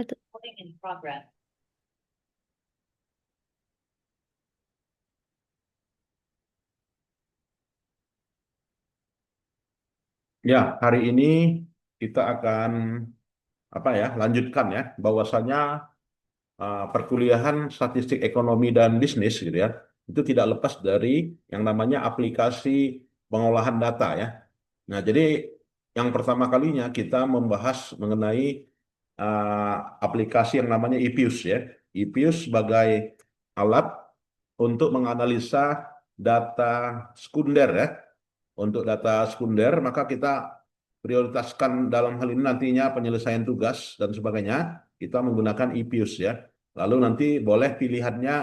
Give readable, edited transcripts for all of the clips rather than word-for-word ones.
wabarakatuh. Ya, hari ini kita akan lanjutkan ya bahwasanya perkuliahan statistik ekonomi dan bisnis gitu ya. Itu tidak lepas dari yang namanya aplikasi pengolahan data ya. Nah, jadi yang pertama kalinya kita membahas mengenai aplikasi yang namanya EPIUS ya. EPIUS sebagai alat untuk menganalisa data sekunder ya. Untuk data sekunder, maka kita prioritaskan dalam hal ini nantinya penyelesaian tugas dan sebagainya, kita menggunakan EPIUS ya. Lalu nanti boleh pilihannya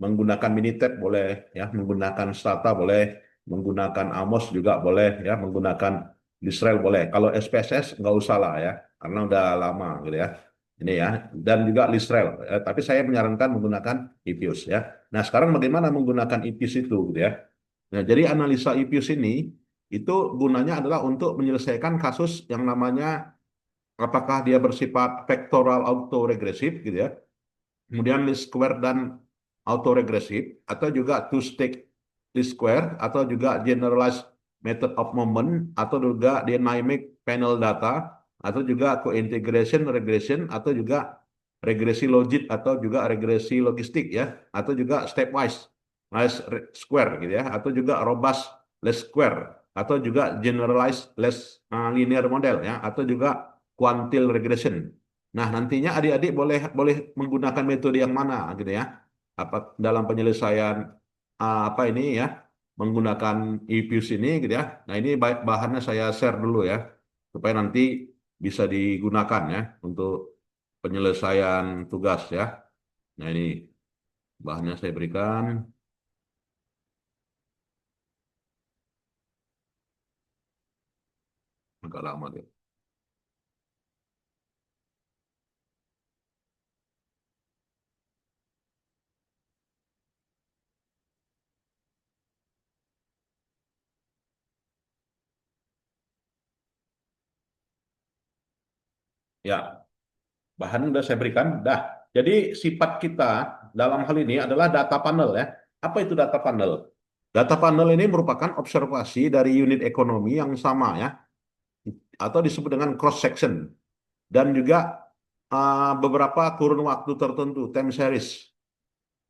menggunakan Minitab boleh ya, menggunakan Stata boleh, menggunakan Amos juga boleh ya, menggunakan Israel boleh. Kalau SPSS nggak usah lah ya, karena udah lama gitu ya. Ini ya, dan juga Israel. Tapi saya menyarankan menggunakan EPIUS ya. Nah, sekarang bagaimana menggunakan EPIUS itu gitu ya. Nah, jadi analisa EPIUS ini itu gunanya adalah untuk menyelesaikan kasus yang namanya apakah dia bersifat vektoral autoregresif gitu ya, kemudian least square dan autoregresif, atau juga two stage least square, atau juga generalized method of moment, atau juga dynamic panel data, atau juga co-integration regression, atau juga regresi logit, atau juga regresi logistik ya, atau juga stepwise least square gitu ya, atau juga robust least square, atau juga generalized less linear model ya, atau juga quantile regression. Nah, nantinya adik-adik boleh boleh menggunakan metode yang mana gitu ya. Apa dalam penyelesaian apa ini ya, menggunakan EPIUS ini gitu ya. Nah, ini bahannya saya share dulu ya supaya nanti bisa digunakan ya untuk penyelesaian tugas ya. Nah, ini bahannya saya berikan agak lama tuh. Ya, bahan udah saya berikan. Dah. Jadi sifat kita dalam hal ini adalah data panel ya. Apa itu data panel? Data panel ini merupakan observasi dari unit ekonomi yang sama ya, atau disebut dengan cross section, dan juga beberapa kurun waktu tertentu, time series.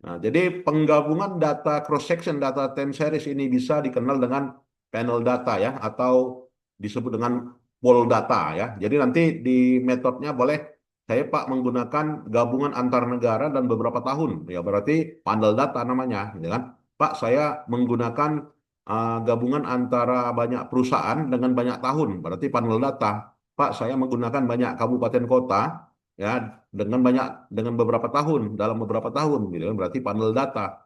Nah, jadi penggabungan data cross section, data time series ini bisa dikenal dengan panel data ya, atau disebut dengan pool data ya. Jadi nanti di metodenya boleh saya Pak menggunakan gabungan antar negara dan beberapa tahun, ya berarti panel data namanya, gitu kan? Pak saya menggunakan gabungan antara banyak perusahaan dengan banyak tahun, berarti panel data. Pak saya menggunakan banyak kabupaten kota ya dengan beberapa tahun dalam beberapa tahun gitu kan, berarti panel data.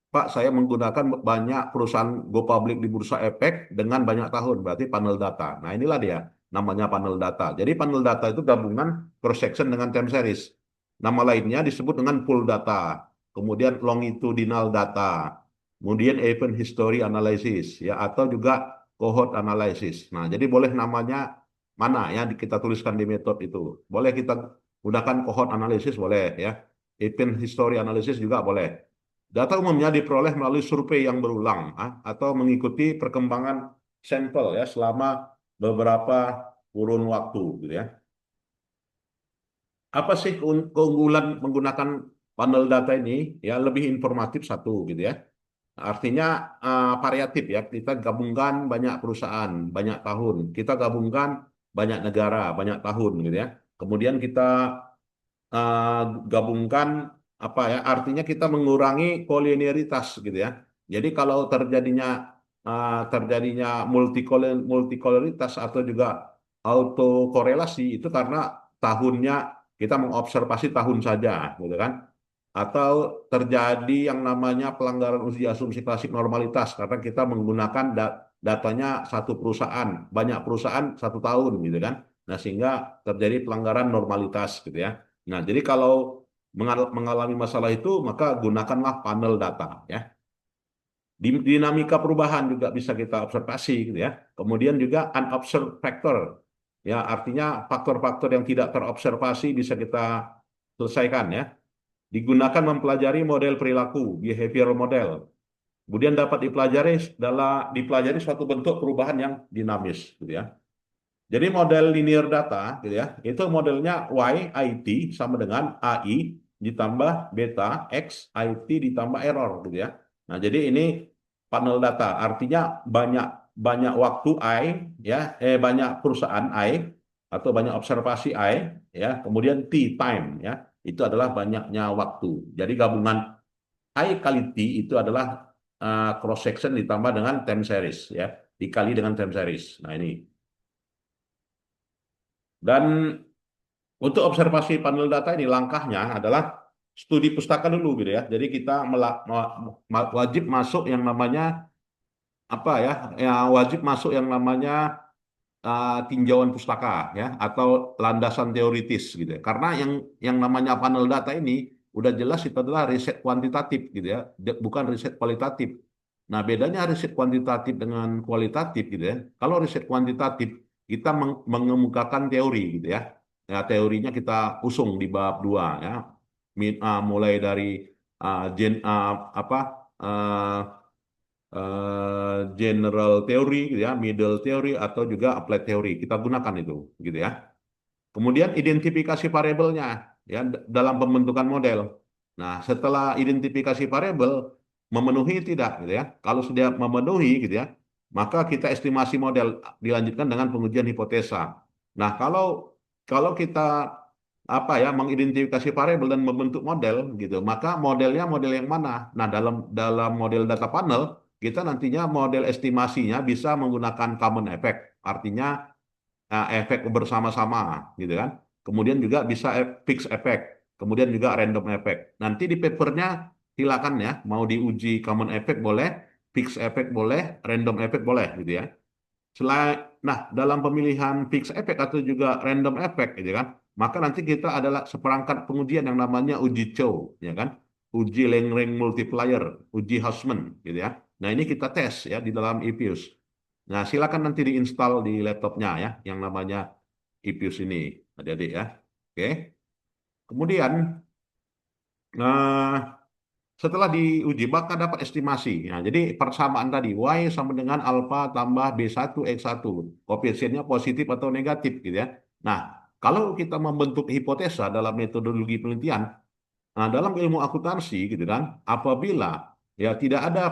Pak saya menggunakan banyak perusahaan go public di bursa efek dengan banyak tahun, berarti panel data. Nah, inilah dia namanya panel data. Jadi panel data itu gabungan cross section dengan time series. Nama lainnya disebut dengan pool data, kemudian longitudinal data, kemudian event history analysis ya, atau juga cohort analysis. Nah, jadi boleh namanya mana ya kita tuliskan di metode itu. Boleh kita gunakan cohort analysis boleh ya. Event history analysis juga boleh. Data umumnya diperoleh melalui survei yang berulang atau mengikuti perkembangan sampel ya selama beberapa kurun waktu gitu ya. Apa sih keunggulan menggunakan panel data ini? Ya lebih informatif satu gitu ya. Artinya variatif ya. Kita gabungkan banyak perusahaan, banyak tahun. Kita gabungkan banyak negara, banyak tahun gitu ya. Kemudian kita eh, gabungkan apa ya? Artinya kita mengurangi kolinearitas gitu ya. Jadi kalau terjadinya multikoleritas atau juga autokorelasi itu karena tahunnya kita mengobservasi tahun saja, gitu kan? Atau terjadi yang namanya pelanggaran uji asumsi klasik normalitas karena kita menggunakan datanya satu perusahaan, banyak perusahaan satu tahun, gitu kan? Nah, sehingga terjadi pelanggaran normalitas, gitu ya. Nah, jadi kalau mengalami masalah itu, maka gunakanlah panel data, ya. Dinamika perubahan juga bisa kita observasi, gitu ya. Kemudian juga unobserved factor, ya artinya faktor-faktor yang tidak terobservasi bisa kita selesaikan ya. Digunakan mempelajari model perilaku, behavioral model. Kemudian dapat dipelajari suatu bentuk perubahan yang dinamis, gitu ya. Jadi model linear data, gitu ya, itu modelnya Y IT sama dengan AI ditambah beta X IT ditambah error, gitu ya. Nah, jadi ini panel data, artinya banyak banyak waktu I, ya, banyak perusahaan I atau banyak observasi I, ya, kemudian T time, ya, itu adalah banyaknya waktu. Jadi gabungan I kali T itu adalah cross section ditambah dengan time series, ya, dikali dengan time series. Nah, ini. Dan untuk observasi panel data ini langkahnya adalah studi pustaka dulu gitu ya. Jadi kita wajib masuk yang namanya apa ya? Ya, wajib masuk yang namanya tinjauan pustaka ya atau landasan teoritis gitu ya. Karena yang namanya panel data ini udah jelas itu adalah riset kuantitatif gitu ya, bukan riset kualitatif. Nah, bedanya riset kuantitatif dengan kualitatif gitu ya. Kalau riset kuantitatif kita mengemukakan teori gitu ya. Ya, teorinya kita usung di bab 2 ya. Mulai dari apa general theory gitu ya, middle theory atau juga applied theory. Kita gunakan itu gitu ya. Kemudian identifikasi variabelnya ya dalam pembentukan model. Nah, setelah identifikasi variabel memenuhi tidak gitu ya. Kalau sudah memenuhi gitu ya, maka kita estimasi model dilanjutkan dengan pengujian hipotesa. Nah, kalau kalau kita apa ya mengidentifikasi variabel dan membentuk model gitu, maka modelnya model yang mana? Nah, dalam dalam model data panel kita nantinya model estimasinya bisa menggunakan common effect. Artinya efek bersama-sama gitu kan. Kemudian juga bisa fixed effect, kemudian juga random effect. Nanti di papernya silakan ya, mau diuji common effect boleh, fixed effect boleh, random effect boleh gitu ya. Nah, dalam pemilihan fixed effect atau juga random effect gitu kan, maka nanti kita adalah seperangkat pengujian yang namanya uji Chow, ya kan, uji Langrenz multiplier, uji Hausman gitu ya. Nah, ini kita tes ya di dalam EPUS. Nah, silakan nanti diinstal di laptopnya ya, yang namanya EPUS ini, adik-adik ya. Oke. Kemudian, nah, setelah diuji, maka dapat estimasi. Nah, jadi persamaan tadi, Y sama dengan alfa tambah B1 X1. Koefisiennya positif atau negatif gitu ya. Nah, kalau kita membentuk hipotesa dalam metodologi penelitian, nah, dalam ilmu akuntansi gitu kan, apabila ya tidak ada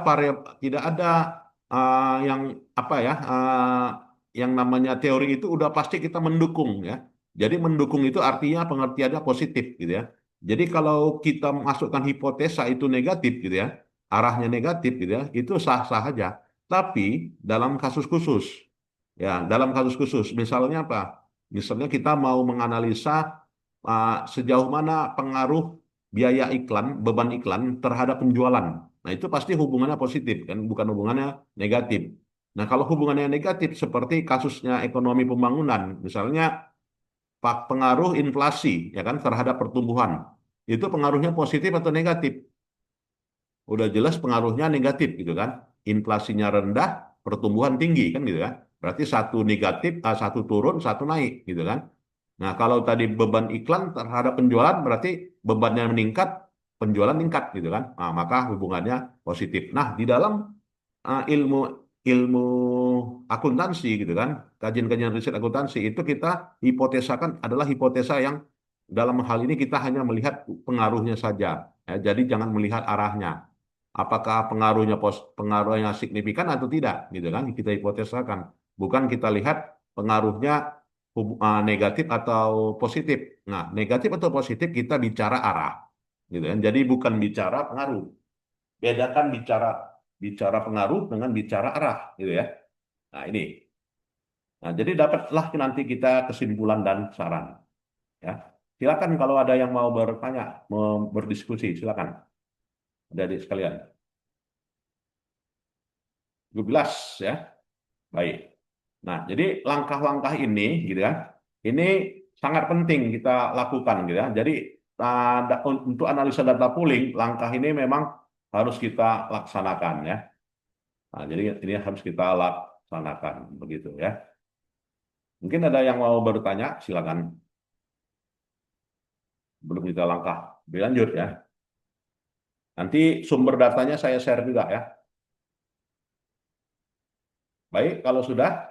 yang apa ya yang namanya teori itu udah pasti kita mendukung ya. Jadi mendukung itu artinya pengertiannya positif gitu ya. Jadi kalau kita masukkan hipotesa itu negatif gitu ya, arahnya negatif gitu ya, itu sah-sah aja. Tapi dalam kasus khusus, ya dalam kasus khusus, misalnya apa? Misalnya kita mau menganalisa sejauh mana pengaruh biaya iklan, beban iklan terhadap penjualan. Nah, itu pasti hubungannya positif kan, bukan hubungannya negatif. Nah, kalau hubungannya negatif seperti kasusnya ekonomi pembangunan, misalnya pengaruh inflasi ya kan terhadap pertumbuhan. Itu pengaruhnya positif atau negatif? Udah jelas pengaruhnya negatif gitu kan. Inflasinya rendah, pertumbuhan tinggi kan gitu kan. Berarti satu negatif, satu turun, satu naik gitu kan. Nah, kalau tadi beban iklan terhadap penjualan berarti bebannya meningkat, penjualan meningkat gitu kan. Nah, maka hubungannya positif. Nah, di dalam ilmu ilmu akuntansi gitu kan, kajian-kajian riset akuntansi itu kita hipotesakan adalah hipotesa yang dalam hal ini kita hanya melihat pengaruhnya saja. Ya, jadi jangan melihat arahnya. Apakah pengaruhnya signifikan atau tidak gitu kan kita hipotesakan. Bukan kita lihat pengaruhnya negatif atau positif. Nah, negatif atau positif kita bicara arah, gitu kan. Jadi bukan bicara pengaruh. Bedakan bicara bicara pengaruh dengan bicara arah, gitu ya. Nah, ini. Nah, jadi dapatlah nanti kita kesimpulan dan saran, ya. Silakan kalau ada yang mau bertanya, mau berdiskusi, silakan. Adik sekalian. 12 ya. Baik. Nah, jadi langkah-langkah ini gitu kan, ini sangat penting kita lakukan gitu ya. Jadi untuk analisa data pooling, langkah ini memang harus kita laksanakan ya. Nah, jadi ini harus kita laksanakan begitu ya. Mungkin ada yang mau bertanya, silakan. Belum kita langkah lebih lanjut ya. Nanti sumber datanya saya share juga ya. Baik, kalau sudah.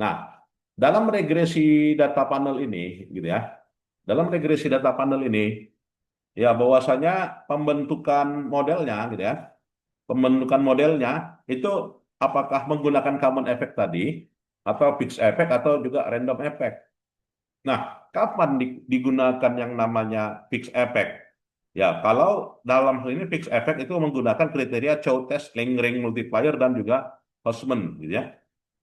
Nah, dalam regresi data panel ini, gitu ya. Dalam regresi data panel ini, ya bahwasanya pembentukan modelnya, gitu ya. Pembentukan modelnya itu apakah menggunakan common effect tadi, atau fixed effect, atau juga random effect. Nah, kapan digunakan yang namanya fixed effect? Ya, kalau dalam hal ini fixed effect itu menggunakan kriteria Chow test, Lagrange multiplier, dan juga Houseman, gitu ya.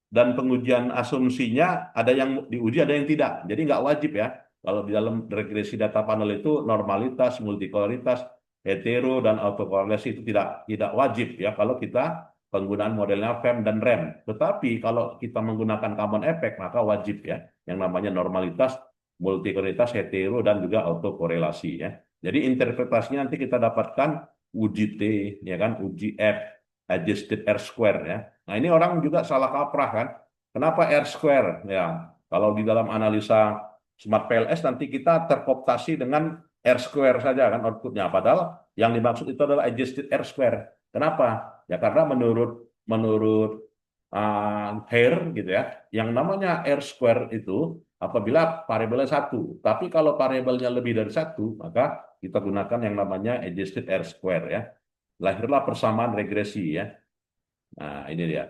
Dan pengujian asumsinya ada yang diuji, ada yang tidak. Jadi nggak wajib ya. Kalau di dalam regresi data panel itu normalitas, multikoloritas, hetero, dan autokorelasi itu tidak wajib ya kalau kita penggunaan modelnya FEM dan REM. Tetapi kalau kita menggunakan common effect maka wajib ya yang namanya normalitas, multikoloritas, hetero, dan juga autokorelasi ya. Jadi interpretasinya nanti kita dapatkan uji T, ya kan, uji F, adjusted R square ya. Nah, ini orang juga salah kaprah kan. Kenapa R square? Ya, kalau di dalam analisa Smart PLS nanti kita terkooptasi dengan R square saja kan outputnya. Padahal yang dimaksud itu adalah adjusted R square. Kenapa? Ya karena menurut Hare gitu ya, yang namanya R square itu apabila variabelnya satu. Tapi kalau variabelnya lebih dari satu, maka kita gunakan yang namanya adjusted R square ya. Lahirlah persamaan regresi ya. Nah, ini dia.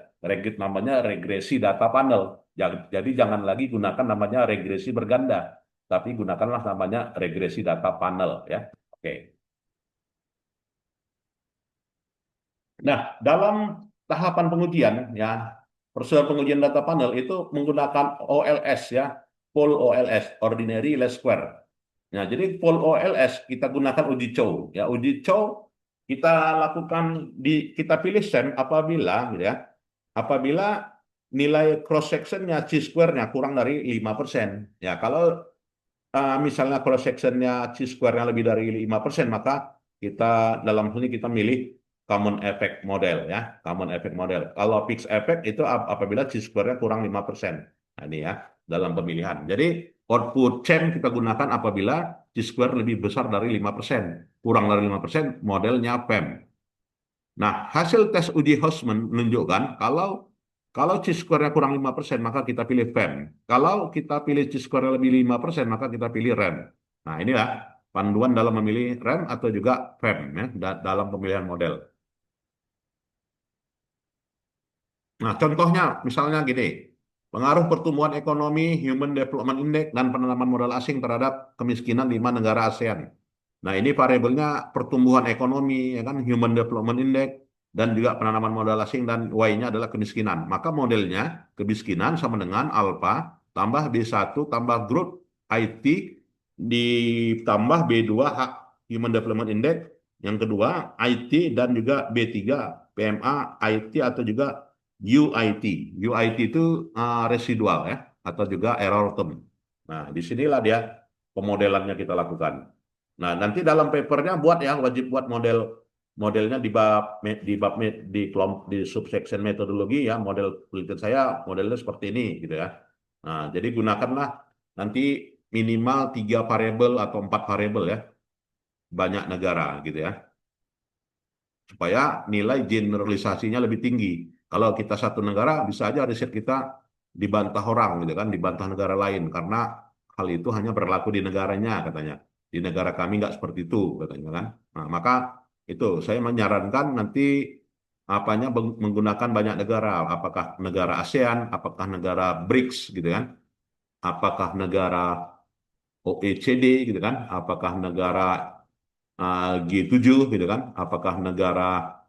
Namanya regresi data panel. Jadi jangan lagi gunakan namanya regresi berganda, tapi gunakanlah namanya regresi data panel ya. Oke. Nah, dalam tahapan pengujian ya, prosedur pengujian data panel itu menggunakan OLS ya, full OLS, ordinary least square. Nah, jadi full OLS kita gunakan uji Chow ya. Uji Chow kita lakukan kita pilih SEM apabila gitu ya. Apabila nilai cross sectionnya chi square-nya kurang dari 5%. Ya, kalau misalnya cross sectionnya chi square-nya lebih dari 5%, maka kita dalam hal ini kita milih common effect model ya, common effect model. Kalau fixed effect itu apabila chi square-nya kurang 5%. Nah, ini ya dalam pemilihan. Jadi output chain kita gunakan apabila chi square lebih besar dari 5%, kurang dari 5% modelnya FEM. Nah, hasil tes uji Houseman menunjukkan kalau chi-square-nya kurang 5%, maka kita pilih FEM. Kalau kita pilih chi-square lebih 5%, maka kita pilih REM. Nah, inilah panduan dalam memilih REM atau juga FEM ya, dalam pemilihan model. Nah, contohnya misalnya gini, pengaruh pertumbuhan ekonomi, Human Development Index, dan penanaman modal asing terhadap kemiskinan 5 negara ASEAN. Nah, ini variabelnya pertumbuhan ekonomi, ya kan, Human Development Index, dan juga penanaman modal asing, dan Y-nya adalah kemiskinan. Maka modelnya kemiskinan sama dengan alfa tambah B1 tambah growth IT ditambah B2 Human Development Index, yang kedua IT, dan juga B3 PMA IT atau juga UIT. UIT itu residual ya, atau juga error term. Nah, disinilah dia pemodelannya kita lakukan. Nah, nanti dalam papernya buat ya, wajib buat modelnya di subsection metodologi ya, model penelitian saya modelnya seperti ini gitu ya. Nah, jadi gunakanlah nanti minimal 3 variabel atau 4 variabel ya, banyak negara gitu ya, supaya nilai generalisasinya lebih tinggi. Kalau kita satu negara, bisa aja riset kita dibantah orang gitu kan, dibantah negara lain karena hal itu hanya berlaku di negaranya katanya. Di negara kami nggak seperti itu katanya kan. Nah, maka itu saya menyarankan nanti menggunakan banyak negara, apakah negara ASEAN, apakah negara BRICS gitu kan, apakah negara OECD gitu kan, apakah negara G7 gitu kan, apakah negara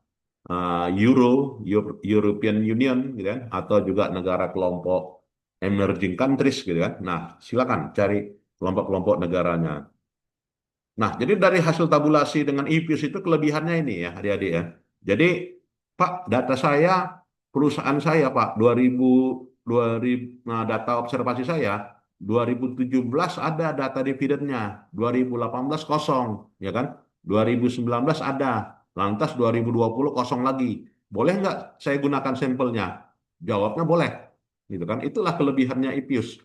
European Union gitu kan, atau juga negara kelompok emerging countries gitu kan. Nah, silakan cari kelompok-kelompok negaranya. Nah, jadi dari hasil tabulasi dengan IPUS itu kelebihannya ini ya, adik-adik ya. Jadi, Pak, data saya, perusahaan saya, Pak, 2000 nah, data observasi saya, 2017 ada data dividennya, 2018 kosong, ya kan? 2019 ada, lantas 2020 kosong lagi. Boleh nggak saya gunakan sampelnya? Jawabnya boleh, gitu kan? Itulah kelebihannya IPUS,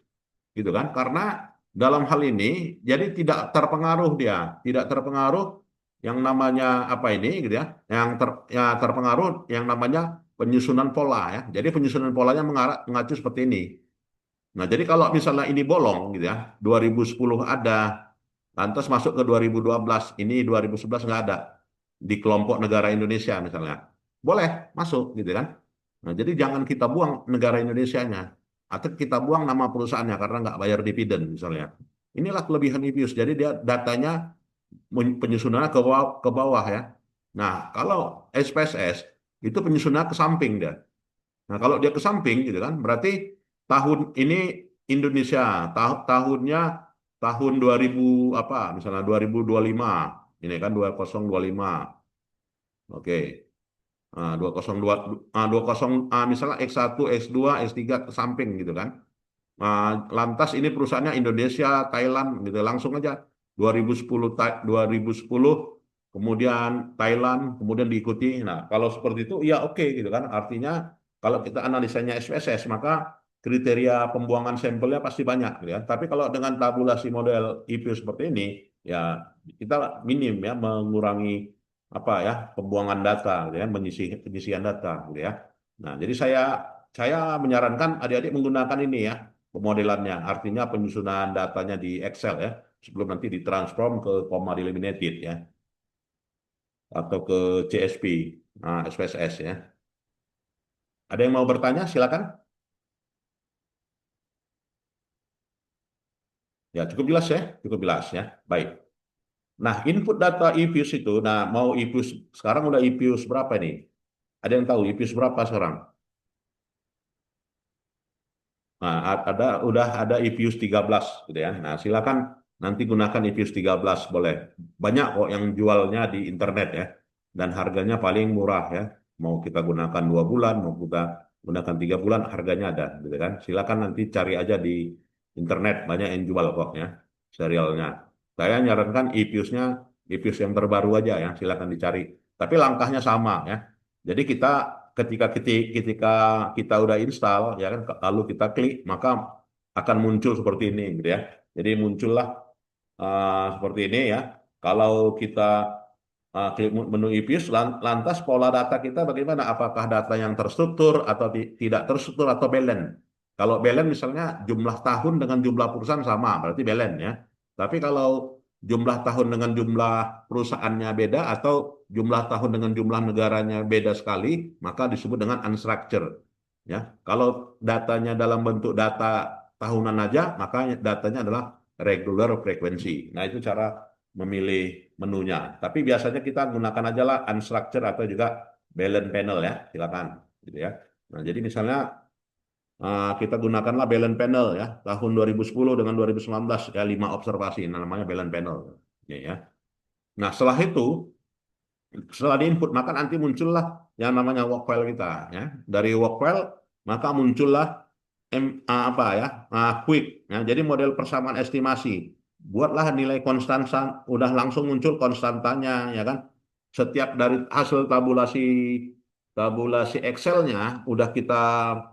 gitu kan? Karena dalam hal ini, jadi tidak terpengaruh dia, tidak terpengaruh yang namanya apa ini, gitu ya, ya terpengaruh yang namanya penyusunan pola ya. Jadi penyusunan polanya mengacu seperti ini. Nah, jadi kalau misalnya ini bolong, gitu ya, 2010 ada, lantas masuk ke 2012, ini 2011 nggak ada di kelompok negara Indonesia misalnya, boleh masuk, gitu kan? Nah, jadi jangan kita buang negara Indonesianya, atau kita buang nama perusahaannya karena nggak bayar dividen misalnya. Inilah kelebihan EPIUS. Jadi dia datanya penyusunannya ke bawah ya. Nah, kalau SPSS itu penyusunannya ke samping dia. Nah, kalau dia ke samping gitu kan, berarti tahun ini Indonesia tahunnya tahun 2000 apa? Misalnya 2025. Ini kan 2025. Oke. Nah, 202 misalnya X1, X2, X3 ke samping gitu kan. Lantas ini perusahaannya Indonesia, Thailand gitu langsung aja 2010 2010 kemudian Thailand kemudian diikuti. Nah, kalau seperti itu ya oke gitu kan. Artinya kalau kita analisanya SPSS maka kriteria pembuangan sampelnya pasti banyak gitu ya. Tapi kalau dengan tabulasi model IPU seperti ini ya kita minim ya mengurangi apa ya pembuangan data gitu ya, penyisian data gitu ya. Nah, jadi saya menyarankan adik-adik menggunakan ini ya pemodelannya, artinya penyusunan datanya di Excel ya, sebelum nanti ditransform ke comma delimited ya, atau ke CSP, nah, SPSS ya. Ada yang mau bertanya? Silakan. Ya, cukup jelas ya, cukup jelas ya. Baik. Nah, input data EPUS itu, nah mau EPUS sekarang udah EPUS berapa nih? Ada yang tahu EPUS berapa sekarang? Nah, udah ada EPUS 13 gitu ya. Nah, silakan nanti gunakan EPUS 13 boleh. Banyak kok yang jualnya di internet ya. Dan harganya paling murah ya. Mau kita gunakan 2 bulan, mau kita gunakan 3 bulan, harganya ada gitu kan. Silakan nanti cari aja di internet, banyak yang jual kok ya serialnya. Saya nyarankan EPUS-nya EPUS yang terbaru aja ya, silakan dicari. Tapi langkahnya sama ya. Jadi ketika kita udah install ya kan lalu kita klik maka akan muncul seperti ini gitu ya. Jadi muncullah seperti ini ya. Kalau kita klik menu IPUS lantas pola data kita bagaimana? Apakah data yang terstruktur atau tidak terstruktur atau balance? Kalau balance misalnya jumlah tahun dengan jumlah perusahaan sama berarti balance ya. Tapi kalau jumlah tahun dengan jumlah perusahaannya beda atau jumlah tahun dengan jumlah negaranya beda sekali, maka disebut dengan unstructured. Ya, kalau datanya dalam bentuk data tahunan aja, maka datanya adalah regular frequency. Nah, itu cara memilih menunya. Tapi biasanya kita gunakan aja lah unstructured atau juga balance panel ya, silakan. Gitu ya. Nah, jadi misalnya kita gunakanlah balance panel ya tahun 2010 dengan 2019 ya 5 observasi namanya balance panel ya. Nah setelah itu setelah diinput maka nanti muncullah yang namanya work file kita ya. Dari work file maka muncullah apa ya quick ya. Jadi model persamaan estimasi buatlah nilai konstansa udah langsung muncul konstantanya ya kan setiap dari hasil tabulasi tabulasi Excel-nya udah kita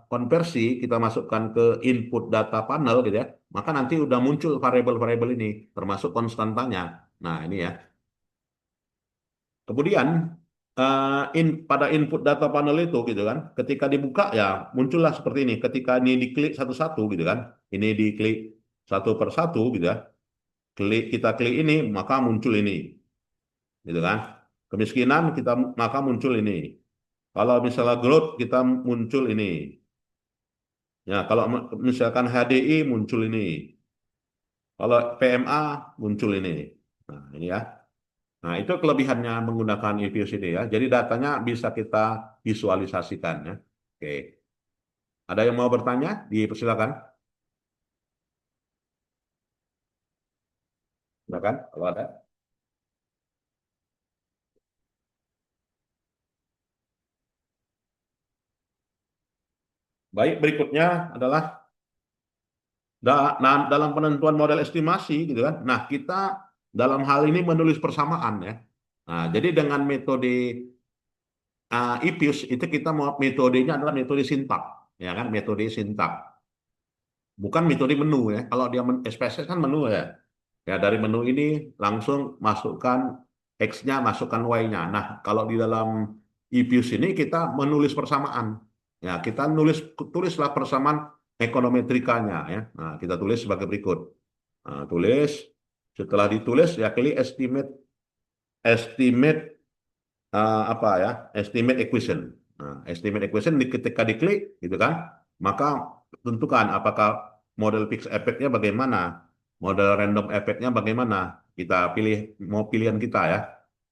konversi, kita masukkan ke input data panel gitu ya, maka nanti udah muncul variabel-variabel ini, termasuk konstantanya. Nah, ini ya. Kemudian pada input data panel itu gitu kan, ketika dibuka ya muncullah seperti ini. Ketika ini diklik satu-satu gitu kan, ini diklik satu per satu gitu ya, kita klik ini maka muncul ini, gitu kan. Kemiskinan kita maka muncul ini. Kalau misalnya growth kita muncul ini. Ya, kalau misalkan HDI muncul ini. Kalau PMA muncul ini. Nah, ini ya. Nah, itu kelebihannya menggunakan EViews ini ya. Jadi datanya bisa kita visualisasikan ya. Oke. Ada yang mau bertanya? Dipersilakan. Silakan kalau ada. Baik, berikutnya adalah dalam penentuan model estimasi gitu kan. Nah, kita dalam hal ini menulis persamaan ya. Nah, jadi dengan metode IPUS itu kita mau metodenya adalah metode sintak, ya kan, metode sintak. bukan metode menu ya. Kalau dia SPSS kan menu ya. Ya dari menu ini langsung masukkan X-nya, masukkan Y-nya. Nah, kalau di dalam EPUS ini kita menulis persamaan. Ya, kita tulislah persamaan ekonometrikanya ya. Nah, kita tulis sebagai berikut. Nah, tulis, setelah ditulis ya klik estimate estimate apa ya? Estimate equation. Nah, estimate equation ketika diklik gitu kan, maka tentukan apakah model fixed effect-nya bagaimana, model random effect-nya bagaimana. Kita pilih mau pilihan kita ya.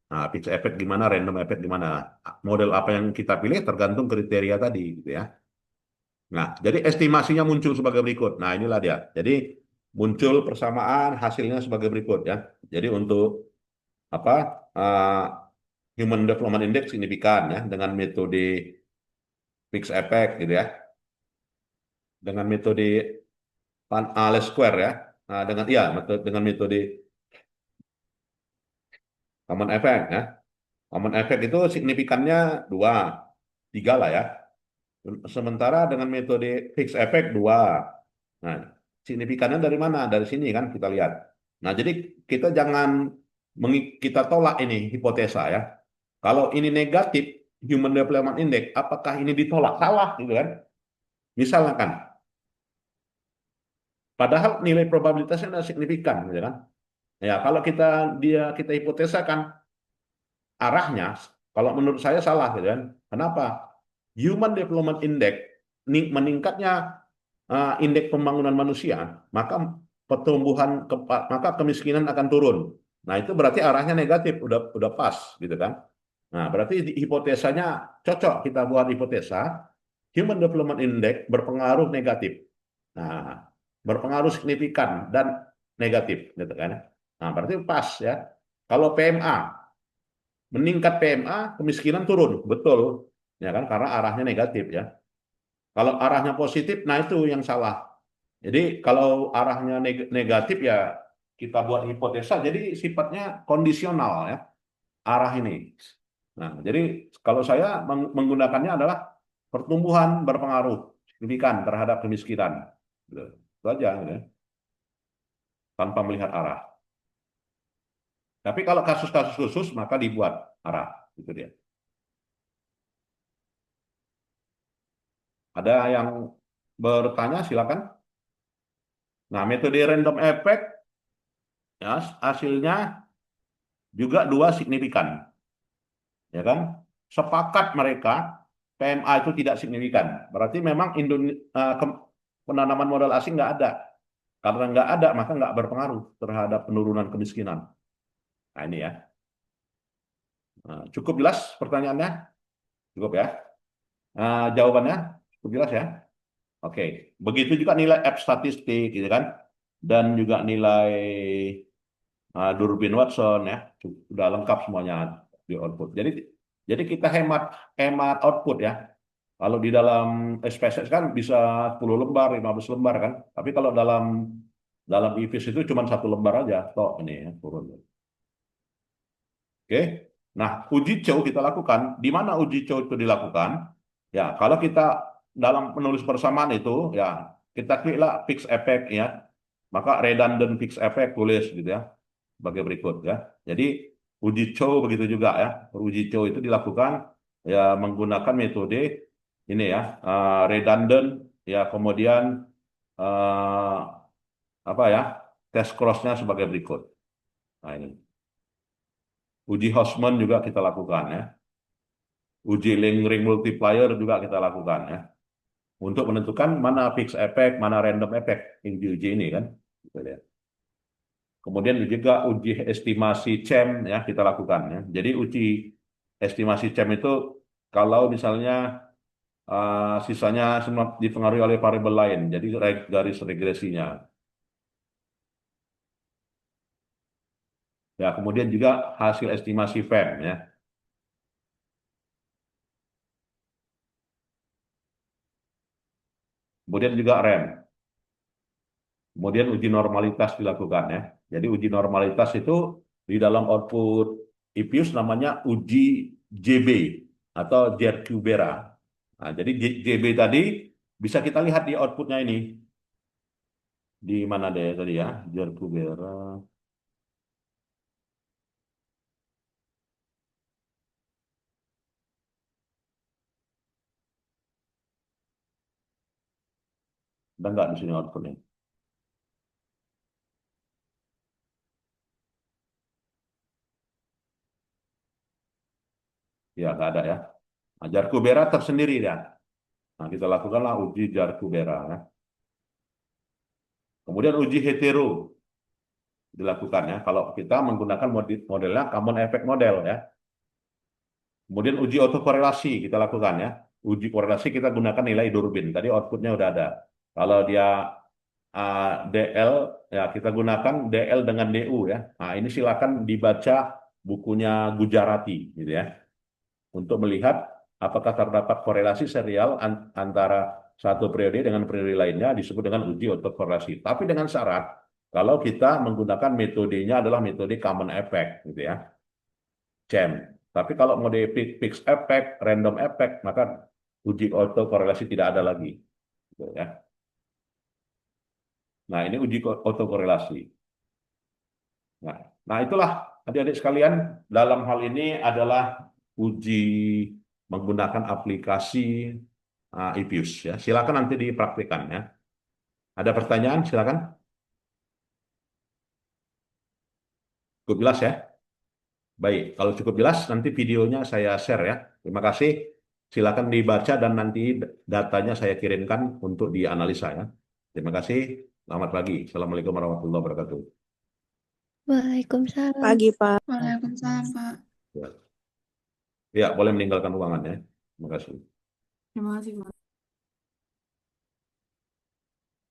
Nah, fixed effect gimana, random effect gimana. Model apa yang kita pilih tergantung kriteria tadi gitu ya. Nah, jadi estimasinya muncul sebagai berikut. Nah, inilah dia. Jadi muncul persamaan hasilnya sebagai berikut ya. Jadi untuk apa Human Development Index signifikan ya dengan metode fixed effect gitu ya. Dengan metode Square ya. Nah, dengan metode common effect ya. Common effect itu signifikannya 2, 3 lah ya. Sementara dengan metode fixed effect 2. Nah, signifikannya dari mana? Dari sini kan kita lihat. Nah, jadi kita jangan kita tolak ini hipotesa ya. Kalau ini negatif, Human Development Index, apakah ini ditolak? Salah gitu kan. Misalnya kan, padahal nilai probabilitasnya tidak signifikan gitu kan. Ya, kalau kita hipotesakan arahnya, kalau menurut saya salah gitu kan. Kenapa? Human Development Index meningkatnya indeks pembangunan manusia, maka maka kemiskinan akan turun. Nah, itu berarti arahnya negatif, udah pas gitu kan. Nah, berarti hipotesanya cocok, kita buat hipotesa Human Development Index berpengaruh negatif. Nah, berpengaruh signifikan dan negatif gitu kan. Nah, berarti pas ya. Kalau PMA meningkat, PMA kemiskinan turun, betul ya kan, karena arahnya negatif ya. Kalau arahnya positif, nah itu yang salah. Jadi kalau arahnya negatif ya kita buat hipotesa, jadi sifatnya kondisional ya arah ini. Nah, jadi kalau saya menggunakannya adalah pertumbuhan berpengaruh signifikan terhadap kemiskinan. Gitu. Itu aja, gitu, ya. Tanpa melihat arah. Tapi kalau kasus-kasus khusus maka dibuat arah. Itu dia. Ada yang bertanya silakan. Nah, metode random effect ya hasilnya juga 2 signifikan, ya kan? Sepakat mereka PMA itu tidak signifikan. Berarti memang penanaman modal asing nggak ada. Karena nggak ada, maka nggak berpengaruh terhadap penurunan kemiskinan. Nah, ini ya. Nah, cukup jelas pertanyaannya? Cukup ya? Jawabannya cukup jelas ya? Oke. Begitu juga nilai F statistik, gitu kan? Dan juga nilai Durbin Watson ya, sudah lengkap semuanya di output. Jadi kita hemat hemat output ya. Kalau di dalam SPSS kan bisa 10 lembar, 15 lembar kan. Tapi kalau dalam IFIS itu cuma 1 lembar aja, toh ini ya, turun. Oke. Nah, uji cow kita lakukan. Di mana uji cow itu dilakukan? Ya, kalau kita dalam menulis persamaan itu, ya kita kliklah fixed effect ya. Maka redundant fixed effect tulis gitu ya, sebagai berikut ya. Jadi uji cow begitu juga ya. Uji cow itu dilakukan ya menggunakan metode ini ya, redundant ya, kemudian eh, apa ya, test cross-nya sebagai berikut. Nah ini. Uji Hosman juga kita lakukan ya. Uji Link-Ring multiplier juga kita lakukan ya. Untuk menentukan mana fixed effect, mana random effect yang diuji ini kan. Gitu ya. Kemudian juga uji estimasi CEM ya kita lakukan ya. Jadi uji estimasi CEM itu kalau misalnya sisanya semua dipengaruhi oleh variabel lain, jadi garis regresinya. Ya, kemudian juga hasil estimasi FEM ya. Kemudian juga REM. Kemudian uji normalitas dilakukan ya. Jadi uji normalitas itu di dalam output IPUS namanya uji JB atau Jerkubera. Nah, jadi JB tadi bisa kita lihat di outputnya ini. Di mana deh tadi ya? Jarkubera. Ada nggak di sini outputnya? Ya, nggak ada ya. Nah, Jarkubera tersendiri ya. Nah, kita lakukanlah uji Jarkubera ya. Kemudian uji hetero dilakukan ya. Kalau kita menggunakan modelnya common effect model ya. Kemudian uji autokorelasi kita lakukan ya. Uji korelasi kita gunakan nilai Durbin. Tadi outputnya udah ada. Kalau dia DL ya kita gunakan DL dengan DU ya. Nah, ini silakan dibaca bukunya Gujarati gitu ya. Untuk melihat apakah terdapat korelasi serial antara satu periode dengan periode lainnya disebut dengan uji autokorelasi. Tapi dengan syarat kalau kita menggunakan metodenya adalah metode common effect gitu ya. CEM. Tapi kalau mode fixed effect, random effect, maka uji autokorelasi tidak ada lagi gitu ya. Nah, ini uji autokorelasi. Nah, nah itulah adik-adik sekalian, dalam hal ini adalah uji menggunakan aplikasi IPUS ya. Silakan nanti dipraktikkan ya. Ada pertanyaan? Silakan. Cukup jelas ya? Baik, kalau cukup jelas nanti videonya saya share ya. Terima kasih. Silakan dibaca dan nanti datanya saya kirimkan untuk dianalisa ya. Terima kasih. Selamat pagi. Assalamualaikum warahmatullahi wabarakatuh. Waalaikumsalam. Pagi, Pak. Waalaikumsalam, Pak. Ya, ya boleh meninggalkan ruangan ya. Terima kasih. Terima kasih, Pak.